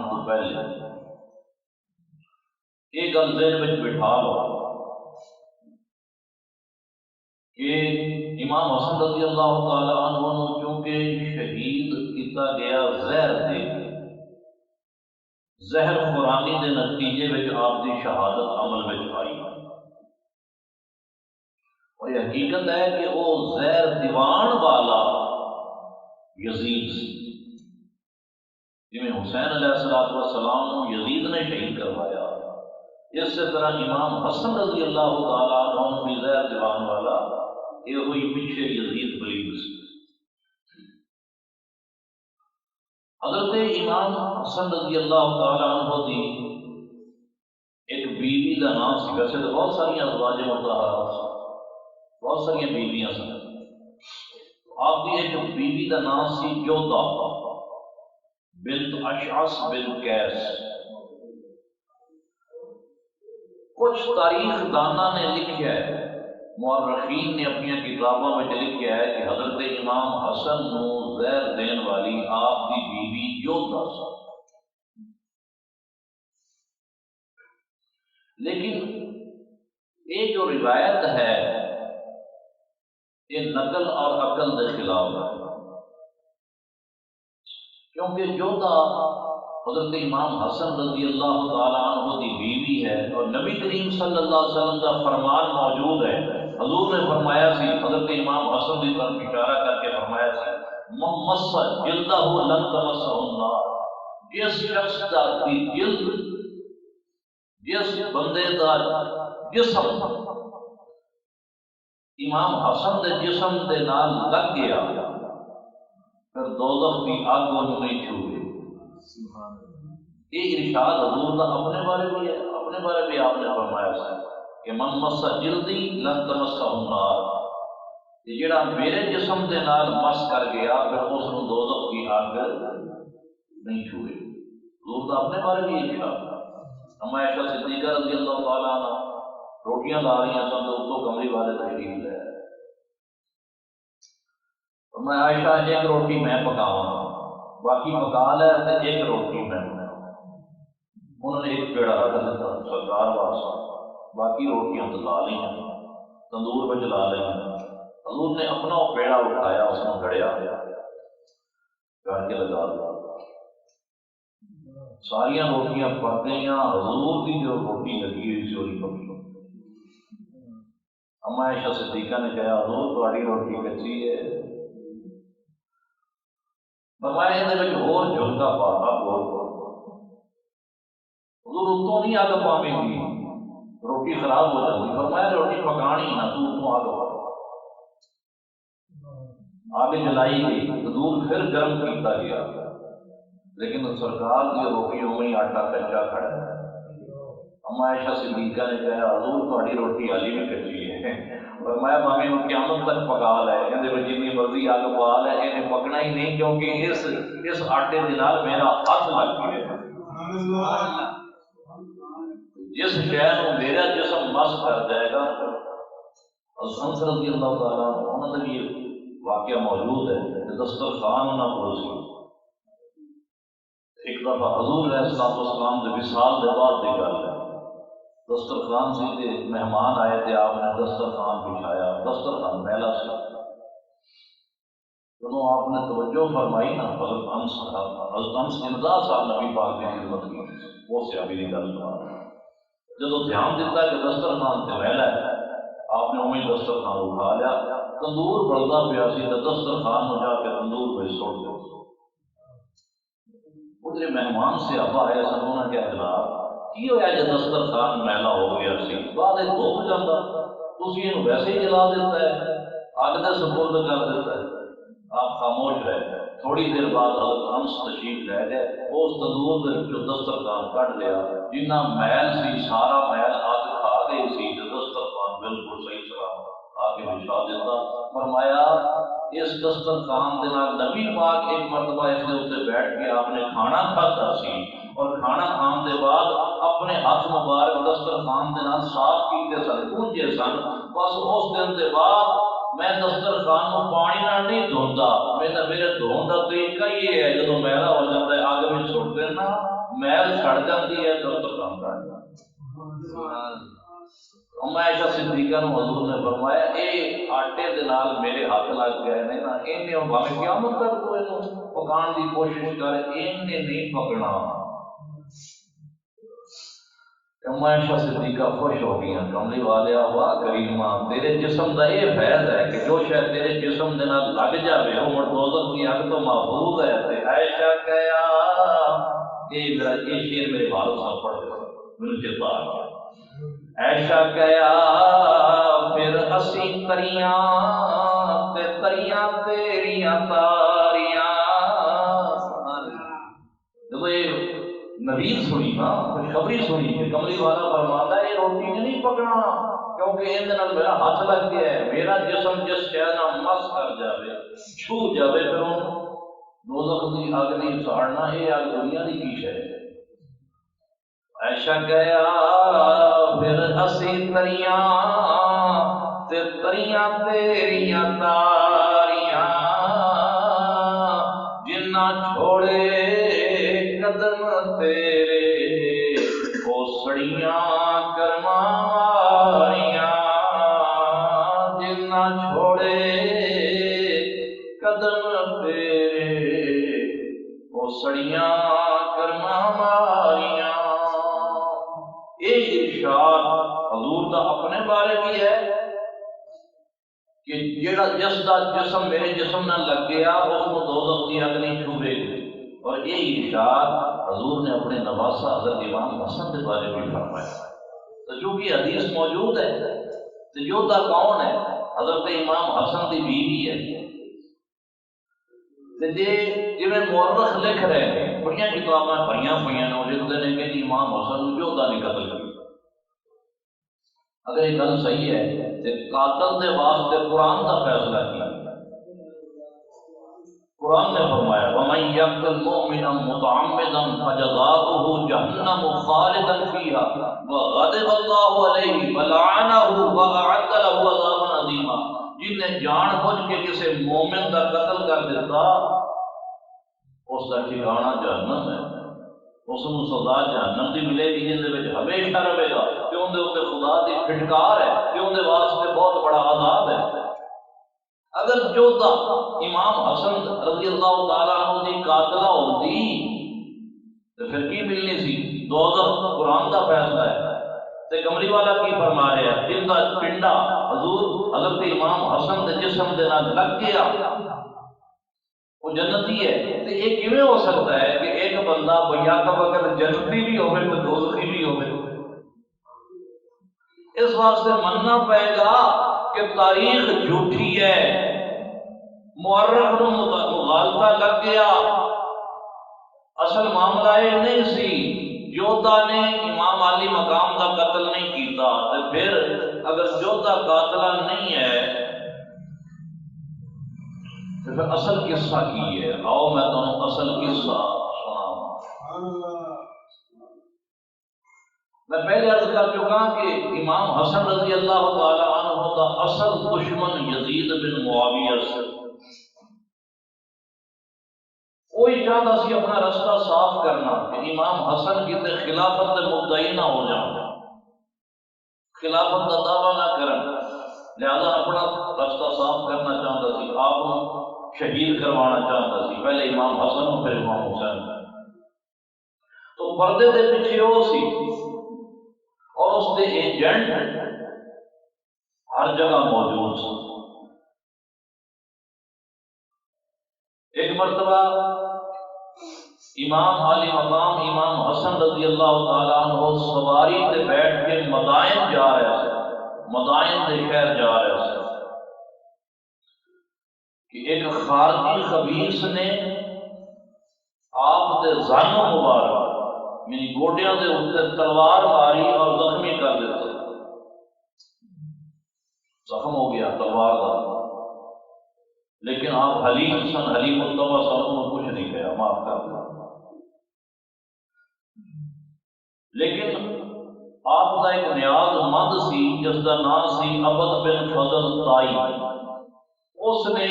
فرمان تو پہلے یہ گل ذہن میں بٹھا لو کہ امام حسن رضی اللہ تعالی عنہ چونکہ شہید کیتا گیا زہر دے کے، زہر خورانی دے نتیجے میں آپ کی شہادت عمل میں آئی، اور یہ حقیقت ہے کہ وہ زہر دیوان والا یزید سی، جی حسین علیہ السلام کو یزید نے شہید کروایا، اس طرح امام حسن رضی اللہ تعالیٰ عنہ بھی زہر دیوان والا یہ ہوئی پیچھے یزید بلیگ سی۔ حضرت امام حسن رضی اللہ تعالیٰ عنہ کی ایک بیوی کا نام سی، ویسے تو بہت ساری ازواج مطہرات سی، بہت ساری بیویاں سن، آپ کی ایک بیوی کا نام سی جودا بنت اشعث بن قیس۔ کچھ تاریخ دانا نے لکھا ہے، مورخین نے اپنی کتابوں میں لکھا ہے کہ حضرت امام حسن کو زہر دین والی آپ کی بیوی جودا سی، لیکن یہ جو روایت ہے یہ نقل اور عقل کے خلاف ہے، کیونکہ جودا حضرت امام حسن رضی اللہ تعالیٰ عنہ کی بیوی ہے، اور نبی کریم صلی اللہ علیہ وسلم کا فرمان موجود ہے، حضور نے فرمایا سی، حضرت امام حسن کی طرف اشارہ کر کے فرمایا سی من مس جلدہ لن تمسہ النار، جس شخص کا جلد، جس بندے کا جسم امام حسن کے جسم کے نال لگ گیا پھر دوزخ کی آگ وہ نہیں چھوئے۔ یہ ارشاد حضور کا اپنے بارے بھی ہے، اپنے بارے بھی آپ نے فرمایا ہے کہ من مس جلدی لن تمسہ النار، کہ جڑا میرے جسم کے نال مس کر گیا پھر اس کو دوزخ کی آگ نہیں چھوئے۔ حضور کا اپنے بارے بھی ارشاد۔ اما عائشہ صدیقہ رضی اللہ تعالیٰ عنہ روٹیاں لا رہی ہیں سن تو اتوں کمرے والے تشریف لے، میں عائشہ ایک روٹی میں پکاواں باقی پکا لے تے ایک روٹی میں، انہوں نے ایک پیڑا رکھ دیتا سرکار واسطے، باقی روٹیاں تو لا لی تندور میں جلا لی۔ حضور نے اپنا وہ پیڑا اٹھایا، اس نے گھڑیا کر کے لگا دیا، ساریاں روٹیاں پک گئی، حضور کی جو روٹی لگی ہوئی سی وہی پکی۔ اما عائشہ صدیقہ نے کہا حضور تہاڈی روٹی کچی ہے، فرمایا یہ ہور جھلکا پا بہت حضور اتوں نہیں آگ پاویں گی روٹی خراب ہو جاتی، فرمایا روٹی پکانی نہ تو اتوں آگ پا، آگ جلائی گئی، تندور پھر گرم کیتا گیا، لیکن سرکار کی روٹی ہوئی آٹا کچا کھڑا ہے۔ اما عائشہ صدیقہ نے کہا حضور تہاڈی روٹی حالی بھی کچی ہے، فرمایا بھاویں وہ قیامت تک پکا لے، یہ جتنی مرضی آگ پا لے یہ پکنا ہی نہیں، کیونکہ اس آٹے کے نال میرا ہاتھ لگ گیا، جس شہر کو میرا جسم مس کر جائے گا۔ حضرت رضی اللہ تعالیٰ انہوں نے یہ واقعہ موجود ہے کہ دسترخوان انہوں کو سی، ایک دفعہ حضور علیہ السلام کے وصال کے بعد کی گل ہے، دسترخوان سی تے مہمان آئے تھے، آپ نے دسترخوان بچھایا، دسترخوان میلا سی، جب آپ نے توجہ فرمائی نا حضرت انس امداد صاحب نبی پاک کی خدمت کی، وہ سے ابھی نہیں گل سنا، جب دھیان دیتا کہ دسترخوان سے میلا ہے، آپ نے وہیں دسترخوان اٹھا لیا، تندور بڑھتا پیا سی تو دسترخوان میں جا کے تندور پہ سٹ دیا، ادھر مہمان سے ابا آیا سن، انہوں نے کہا جناب کی ہوا جو دسترخوان میلا ہو گیا سی، بعد دھوپ جاتا تسی یہ ویسے ہی جلا دیتا ہے، اگ دے سپرد کر دیتا ہے۔ آپ خاموش رہے، تھوڑی دیر بعد حضرت انس تشریف لے گئے، اس تندور جو دسترخوان کٹ لیا، جنہ میل سی سارا میل اگ کھا گئی سی، جو دسترخوان بالکل صحیح سلامت آگے بچھا دیتا۔ فرمایا اس دسترخوان کے نال نبی پاک ایک مرتبہ اس کے اتنے بیٹھ کے آپ نے کھانا کھاتا سی، اور کھانا کھان کے بعد اپنے ہاتھ مبارک دسترخوان کے نال صاف کیتے سن، پونجے سن، بس اس دن کے بعد میں دسترخوان کو پانی نال نہیں دھوندا، میرے دھون کا طریقہ یہ ہے جب میلا ہو جاتا ہے اگ میں سٹ دینا، میل سڑ جاتی ہے دسترخوان کا۔ عائشہ صدیقہ نو حضور نے فرمایا اے آٹے دے نال میرے ہاتھ لگ گئے نے نا، انہیں بھاویں قیامت تک تو اینو پکان دی کوشش کر، انہیں نہیں پکنا۔ عائشہ صدیقہ خوش ہو گئی، کملی والے واہ کریمہ تیرے جسم دا یہ فیض ہے کہ جو شاید تیرے جسم دے نال لگ جاوے وہ مڑ دوزخ کی اگ تو محفوظ ہے۔ تے عائشہ کہیا یہ شیر میرے والد صاحب پڑھ دے مجھے چیتا آ گیا۔ عائشہ کہیا پھر اسی تریاں تے تریاں تیریاں تاریاں۔ جب یہ نوید سنی نا، خوشخبری سنی کہ کملی والا فرماتا ہے یہ روٹی نہیں پکنا کیونکہ ان دن میرا ہاتھ لگ گیا ہے، میرا جسم جس شے نال مس کر جاوے چھو جاوے پھر دوزخ دی اگ نہیں ساڑنا، یہ اگ دنیا دی کی شے ہے۔ عائشہ گیا پھر اسی تریاں تے تریاں تیریاں تاریاں، جنہ چھوڑے قدم تیرے وہ سڑیاں کرماں واریاں، جنہ چھوڑے قدم تیرے وہ سڑیاں کرماں واریاں۔ یہ ارشاد حضور دا اپنے بارے بھی ہے کہ جیڑا جس دا جسم میرے جسم نہ لگ گیا اس کو دوزخ کی اگ نہیں چھوے گی، اور یہ ارشاد حضور نے اپنے نواسہ حضرت امام حسن کے بارے میں فرمایا۔ تو چونکہ حدیث موجود ہے تو یودا کون ہے؟ حضرت امام حسن کی بیوی ہے۔ جی مورخ لکھ رہے ہیں، بڑی کتابیں پڑھیاں پہ لکھتے ہیں کہ امام حسن یودا نے قتل کیا۔ اگر یہ گل صحیح ہے تو قاتل دے واسطے قرآن کا فیصلہ کیا۔ قرآن نے فرمایا وَمَن يَقْتُلْ مُؤْمِنًا مُتَعَمِّدًا فَجَزَاؤُهُ جَهَنَّمُ خَالِدًا فِيهَا وَغَضِبَ اللَّهُ عَلَيْهِ وَلَعَنَهُ وَأَعَدَّ لَهُ عَذَابًا عَظِيمًا۔ جن نے جان بوجھ کے کسی مومن کا قتل کر دیتا اس کا ٹھکانہ جہنم ہے، اس کو سزا جہنم دی ملے گی جن دے ہمیشہ رہے گا، کہ ان دے اوپر خدا دی پھٹکار ہے، کہ ان دے واسطے بہت بڑا عذاب ہے۔ اگر جودا امام حسن رضی اللہ تعالیٰ عنہ دی قاتلہ ہوتی تو پھر کی ملنی سی؟ دوزخ قرآن دا فیصلہ ہے۔ تے کملی والا کی فرما رہے ہیں جن دا پنڈا حضور حضرت امام حسن دے جسم دے نال لگ گیا وہ جنتی ہے۔ تو یہ کیویں ہو سکتا ہے کہ ایک بندہ بیاک وقت جنتی بھی ہوئے تو دوزخی بھی ہوئے؟ اس واسطے مننا پائے گا کہ تاریخ جھوٹی ہے، مورخ نو مغالطہ لگ گیا، اصل معاملہ یہ نہیں سی، جودا نے امام علی مقام کا قتل نہیں کیتا۔ تو پھر اگر جودا قاتلہ نہیں ہے تو پھر اصل قصہ کی ہے؟ آؤ میں تمہیں اصل قصہ سناؤں۔ میں پہلے عرض کر چکا کہ امام حسن رضی اللہ تعالی عنہ کا اصل دشمن یزید بن معاویہ سے، کوئی چاہتا سی اپنا رستہ صاف کرنا کہ امام حسن کی خلافت مدعی نہ ہو جاؤں، خلافت کا دعویٰ نہ کریں، لہذا اپنا رستہ صاف کرنا چاہتا سی، آپ شہید کروانا چاہتا سی، پہلے امام حسن پھر امام حسین۔ تو پردے دے پیچھے وہ سی اور اس کے ایجنٹ ہر جگہ موجود سی۔ ایک مرتبہ امام علی مقام امام حسن رضی اللہ تعالیٰ عنہ سواری تے بیٹھ کے مدائن جا رہے تھے، مدائن دے شہر جا رہے تھے کہ ایک خارجی خبیث نے آپ دے زانوں مبارک یعنی گوڈیاں دے اوپر تلوار ماری اور زخمی کر دیتا، زخم ہو گیا تلوار کا، لیکن آپ حلیم سن، حلیم التوا سن، انہوں نے کچھ نہیں کہا، معاف کر دیا۔ لیکن آپ کا ایک نیاز مند سی جس کا نام سی عبد بن فضل تائی، اس نے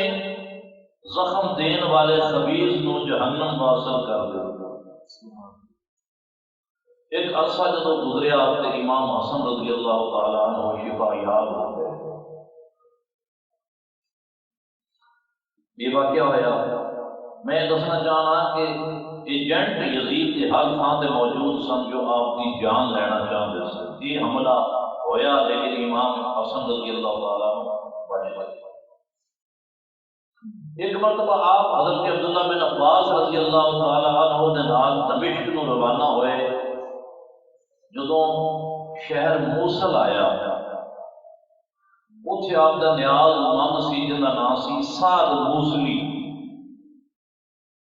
زخم دین والے خبیث نو جہنم واصل کر دیا۔ ایک عرصہ جدو گزریا تو امام حسن رضی اللہ تعالیٰ عنہ شفا یاب ہو گئے۔ یہ واقعہ ہوا، میں دسنا چاہنا کہ ایجنٹ یزید کے ہر تھان سے موجود سن جو آپ کی جان لینا چاہتے سن۔ یہ حملہ ہویا لیکن امام حسن رضی اللہ تعالیٰ عنہ بچ گئے۔ ایک مرتبہ آپ حضرت عبداللہ بن عباس رضی اللہ تعالیٰ عنہ دے نال دمشق نو روانہ ہوئے۔ جدوں شہر موصل آیا اتھے آپ دا نیاز مند سی جنہ نام سی سعد موصلی،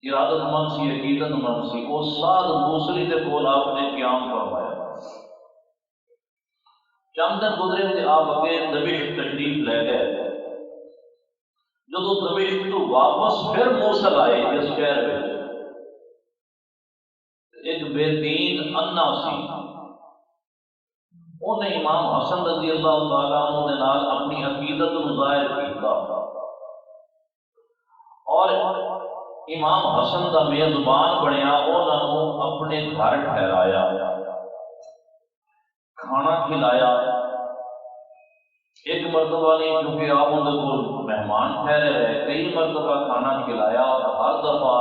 ارادت مند سی، عقیدت مند سی۔ وہ سعد موصلی دے کول آپ نے قیام فرمایا۔ چند دن گزرے تے آپ اگے دمشق تشریف لے گئے۔ جدوں دمشق تو واپس پھر موصل آئے اس شہر میں، ایک بے دین انا سی، انہیں امام حسن رضی اللہ تعالیٰ عنہ دے نال اپنی عقیدت کو ظاہر کیتا اور امام حسن دا میزبان بنیا، انہاں نوں اپنے گھر ٹھہرایا، کھانا کھلایا۔ ایک مرتبہ نہیں کیونکہ آپ ان کو مہمان ٹھہرے رہے، کئی مرتبہ کھانا کھلایا اور ہر دفعہ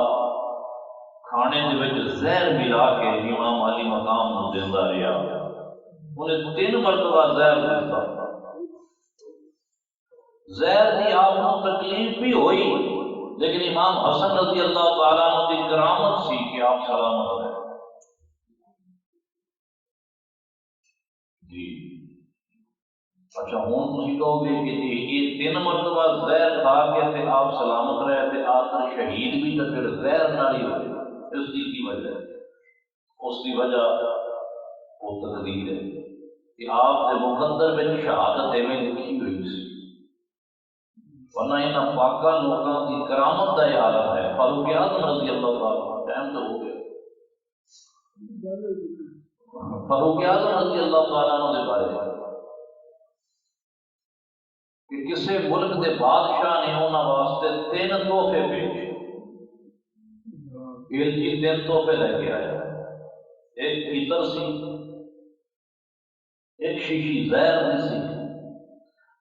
کھانے دے وچ زہر ملا کے امام علی مقام نوں دیندا رہیا۔ انہیں 3 مرتبہ زہر دیتا۔ زہر دی آپ کو تکلیف بھی ہوئی لیکن امام حسن رضی اللہ تعالیٰ عنہ کی کرامت سی کہ آپ سلامت رہے۔ جی اچھا، ہوں تسی کہو گے کہ یہ 3 مرتبہ زہر کھا کے تے آپ سلامت رہے تے آخر شہید بھی تو پھر زہر نال ہی ہوئے، اس کی وجہ اس کی وجہ وہ تقدیر ہے کہ آپ کے مقدر میں شہادت میں لکھی ہوئی سی، ورنہ ان پاکا لوگوں کی کرامت کا یہ عالم ہے۔ فاروق اعظم رضی اللہ تعالیٰ، ٹائم تو ہو گیا، فاروق اعظم رضی اللہ تعالیٰ عنہ کے بارے میں کہ کسی ملک کے بادشاہ نے انہوں واسطے 3 تحفے بھیجے، یہ 3 تحفے لے کے آیا۔ ایک عطر سی، ایک شیشی زہر میں سی،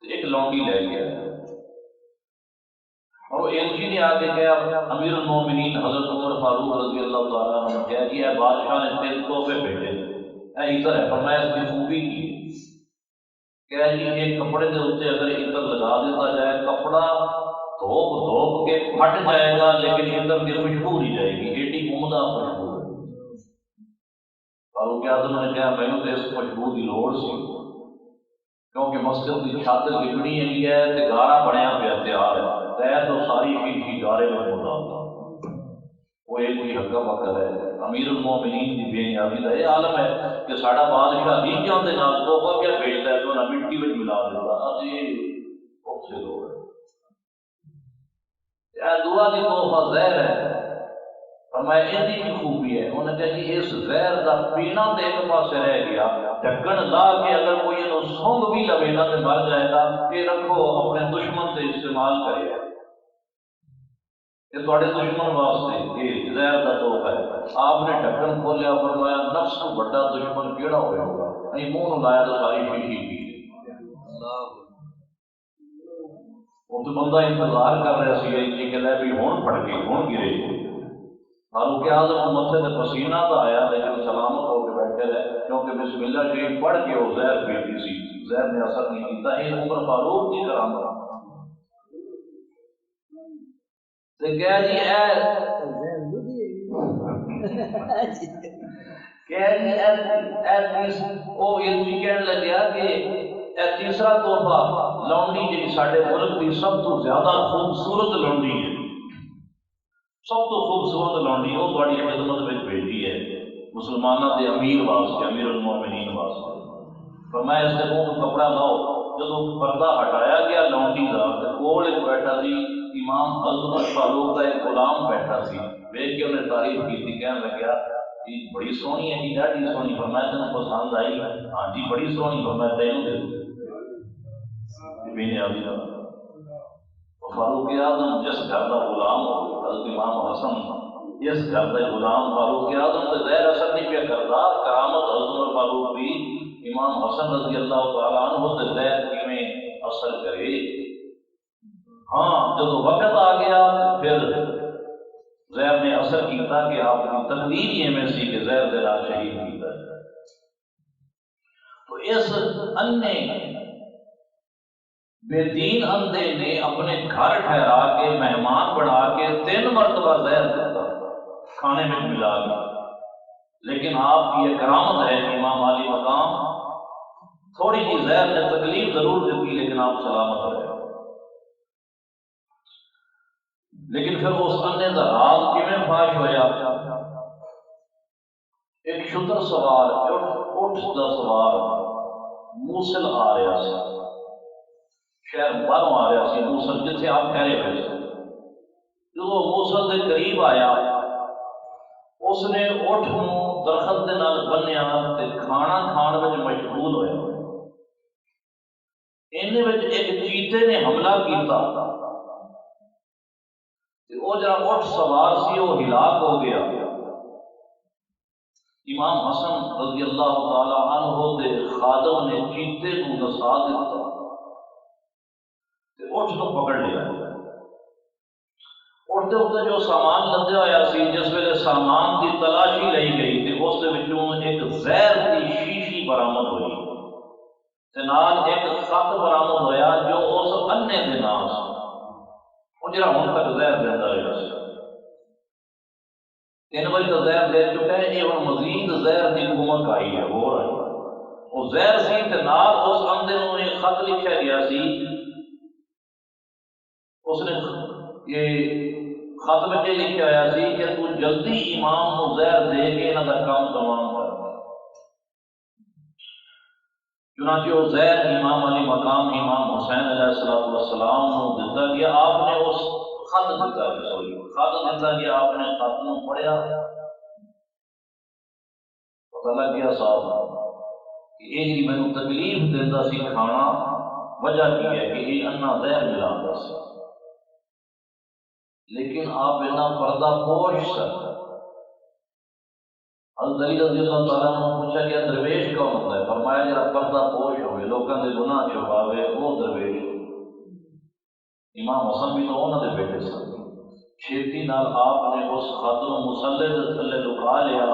ایک لونڈی لے گیا اور وہ ایلچی نے آگے کہا امیر المومنین حضرت عمر فاروق رضی اللہ تعالیٰ عنہ نے کہا کہ اے بادشاہ نے 3 تحفے بھیجے، اے عطر ہے، فرمایا اس کی خوبی کی کہا جی ایک کپڑے کے اوپر اگر عطر لگا دیتا جائے کپڑا دھوپ دھوپ کے پھٹ جائے گا لیکن عطر کی خوشبو نہیں جائے گی، ایڈی عمدہ خوشبو ہے۔ فاروق اعظم نے کہا میں نے اس خوشبو کی لوڑ سی کیونکہ مسجد کی چھت لکڑی ہے تے گارا بنیا پیا تیار ہے، تے تو ساری شیشی گارے میں ہوتا وہ ایک کوئی حقا پکا ہے۔ امیر المومنین کی بے نیازی کا یہ عالم ہے کہ ساڈا بادشاہ نیچوں کے نال تحفہ کیا بھیجتا ہے تو نہ مٹی میں ملا دیتا، ابھی بہت سے لوگ ہیں دعا کی تحفہ زہر ہے۔ فرمایا یہ کی خوبی ہے، انہوں نے کہا جی اس زہر کا پینا تو ایک پاس رہ گیا، ڈھکن لا کے اگر کوئی انہوں سونگ بھی لگے گا تو مر جائے گا، یہ رکھو اپنے دشمن سے استعمال کرے گا، یہ تھوڑے دشمن واسطے یہ زہر کا تحفہ ہے۔ آپ نے ڈھکن کھولیا، فرمایا نفس کو بڑا دشمن کیڑا ہوئے ہوگا، منہ لایا تو ساری شیشی پی وہ تو بندہ انتظار کر رہا سی کہ لے بھی ہون پڑ گئی، ہون گرے۔ فاروق اعظم مسجد سے پسینہ تو آیا لیکن سلامت ہو کے بیٹھے رہے کیونکہ بسم اللہ شریف پڑھ کے وہ زہر پیتی سی، زہر نے اثر نہیں کیتا۔ یہ عمر فاروق کی کرامت تے کہہ جی کہنے لگیا کہ تیسرا تحفہ لونڈی جی سارے ملک کی سب تو زیادہ خوبصورت لونڈی ہے، سب تو خوبصورت لونڈی وہ تھوڑی خدمت میں بھیجی ہے مسلمانوں کے امیر واسطے، امیر المومنین واسطے۔ فرمایا اس کے منہ کپڑا لاؤ، جب پردہ ہٹایا گیا لونڈی کا تو کول ایک بیٹھا سی امام حضرت فاروق کا ایک غلام بیٹھا سی، دیکھ کے انہیں تعریف کی تھی، کہنے لگا جی بڑی سونی ہے جی، ڈاڈی سونی۔ فرمایا تمہیں پسند آئی؟ ہاں جی بڑی سونی۔ فرمایا تینوں دے فاروق اعظم جس گھر کا غلام ہو گیا، حضرت امام حسن اس گھر کا غلام فاروق اعظم سے زہر اثر نہیں پیا کرتا، کرامت حضرت عمر فاروق بھی امام حسن رضی اللہ تعالیٰ عنہ سے زہر کیویں اثر کرے۔ ہاں جب وقت آ گیا پھر زہر نے اثر کیتا کہ آپ کی تقدیر ہی میں سی کہ زہر دے نال شہید کیتا ہے۔ تو اس انے بے دین اندھے نے اپنے گھر ٹھہرا کے مہمان بنا کے 3 مرتبہ زہر دیتا کھانے میں ملا کے، لیکن آپ کی یہ کرامت ہے کہ امام علی مقام تھوڑی سی زہر نے تکلیف ضرور دیتی لیکن آپ سلامت رہے۔ لیکن پھر اس انے کا راز کیویں فاش ہویا؟ ایک شتر سوار اٹھ دا سوار موصل آ رہا سی، شہر باہروں آ رہا سی، موصل جتھے آپ ٹھہرے ہوئے تھے۔ جب وہ موصل کے قریب آیا، اس نے اٹھ نوں درخت دے نال بنیا تے کھانا کھان وچ مشغول ہویا۔ انہاں وچ ایک چیتے نے حملہ کیتا تے او جڑا اٹھ سوار سی وہ ہلاک ہو گیا۔ امام حسن رضی اللہ تعالی عنہ دے خادم نے چیتے کو نسا دیتا تے اٹھ کو پکڑ لیا۔ اٹھ دے اوپر جو سامان لدیا ہوا سی، جس ویلے سامان کی تلاشی لئی گئی تے اس دے وچوں ایک زہر کی شیشی برآمد ہوئی تے نال ایک خط برآمد ہویا جو اس انے دے نام سی، وہ جڑا ہن تک زہر دیندا رہا سی۔ 3 بار تو زہر دے چکا ہے، یہ ہن مزید زہر کی کمک آئی ہے، ہو رہا ہے۔ وہ زہر سی تے نال اس اندے نوں ایک خط لکھا گیا سی، اس نے یہ خط میں یہ لکھا ہوا سی کہ تو جلدی امام کو زہر دے کے انہاں دا کام تمام کر۔ چنانچہ وہ زہر امام علی مقام امام حسین علیہ السلام کو دیتا گیا۔ آپ نے اس خط دیتا گیا، خط دیتا گیا، آپ نے خط نوں پڑھیا، پتہ لگ گیا صاحب کہ یہ جی مینوں تکلیف دیندا سی کھانا، وجہ کی ہے کہ یہ انا زہر ملاندا سی۔ لیکن آپ اتنا پردہ پوش سن۔ حضرت علی رضی اللہ تعالیٰ عنہ پوچھا کہ درویش کون ہوتا ہے؟ فرمایا جڑا پردہ پوش ہوئے، لوگوں کے گناہ چھپاوے، وہ درویش۔ امام حسن بھی تو انہوں نے بیٹے سن۔ چھیتی نال آپ نے اس خط نوں مصلے دے تھلے لکا لیا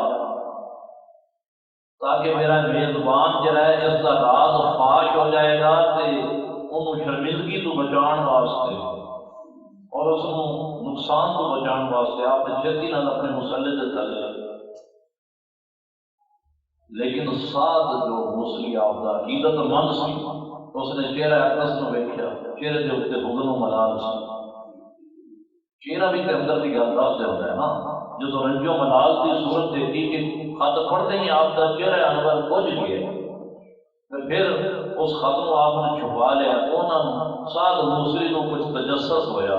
تاکہ میرا میزبان جڑا ہے اس کا راز فاش ہو جائے گا تے انہوں شرمندگی تو بچان واسطے اور اس کو نقصان تو بچان واسطے آپ نے چھتی نال اپنے مصلے دے تھلے۔ لیکن سعد جو موصلی آپ کا عقیدت مند سی، اس نے چہرہ اقدس نو ویکھیا، چہرے دے اوپر حزن و ملال سی۔ چہرہ بھی تے اندر دی گل دس دیتا ہے نا، جدو رنج و ملال کی صورت دیکھی کہ خط پڑھتے ہی آپ کا چہرہ انور بجھ گیا، پھر اس خط کو آپ نے چھپا لیا۔ انہوں سعد موصلی کو کچھ تجسس ہویا،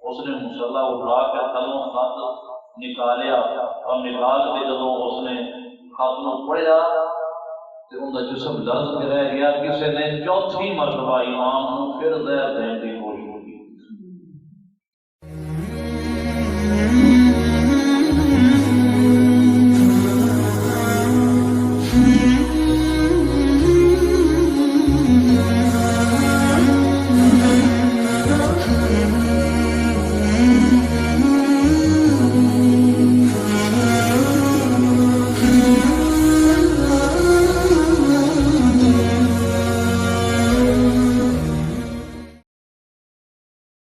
اس نے مصلا اٹھا کے تھلوں خط نکالیا اور نکال کے جدو اس نے خط کو پڑھیا تو ان کا جسم لرز کے رہ گیا۔ کسی نے چوتھی مرتبہ امام کو پھر زہر دین کی